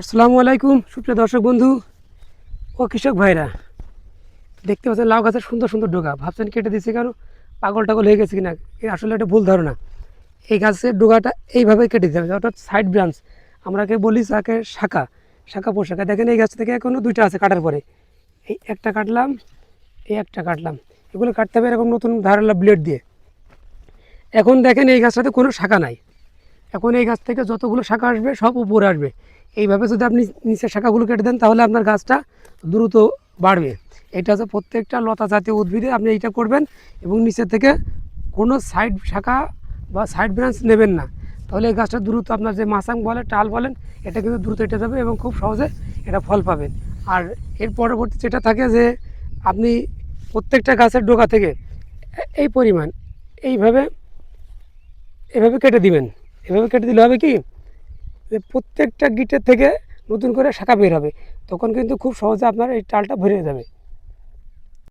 আসসালামু আলাইকুম সুপ্রিয় দর্শক বন্ধু ও কৃষক ভাইরা, দেখতে পাচ্ছেন লাউ গাছের সুন্দর সুন্দর ডোগা। ভাবছেন কেটে দিচ্ছে কেন, পাগল টাগল হয়ে গেছে কিনা? আসলে এটা ভুল ধারণা। এই গাছের ডোগাটা এইভাবে কেটে দিতে হবে, অর্থাৎ সাইড ব্রাঞ্চ আমরাকে বলি, যাকে শাখা শাখা পোশাখা। দেখেন এই গাছ থেকে এখনও দুইটা আছে কাটার পরে, এই একটা কাটলাম, এই একটা কাটলাম। এগুলো কাটতে হবে এরকম নতুন ধারালো ব্লেড দিয়ে। এখন দেখেন এই গাছটাতে কোনো শাখা নাই। এখন এই গাছ থেকে যতগুলো শাখা আসবে সব উপরে আসবে। এইভাবে যদি আপনি নিচের শাখাগুলো কেটে দেন তাহলে আপনার গাছটা দ্রুত বাড়বে। এটা হচ্ছে প্রত্যেকটা লতা জাতীয় উদ্ভিদে আপনি এইটা করবেন, এবং নিচের থেকে কোনো সাইড শাখা বা সাইড ব্রাঞ্চ নেবেন না। তাহলে এই গাছটা দ্রুত, আপনার যে মাচাং বলে টাল বলেন, এটা কিন্তু দ্রুত এটা যাবে এবং খুব সহজে এটা ফল পাবেন। আর এর পরবর্তী যেটা থাকে যে আপনি প্রত্যেকটা গাছের ডোকা থেকে এই পরিমাণ এইভাবে এভাবে কেটে দিবেন। এভাবে কেটে দিলে হবে কি, যে প্রত্যেকটা গিটের থেকে নতুন করে শাখা বের হবে, তখন কিন্তু খুব সহজে আপনার এই টালটা ভরে যাবে।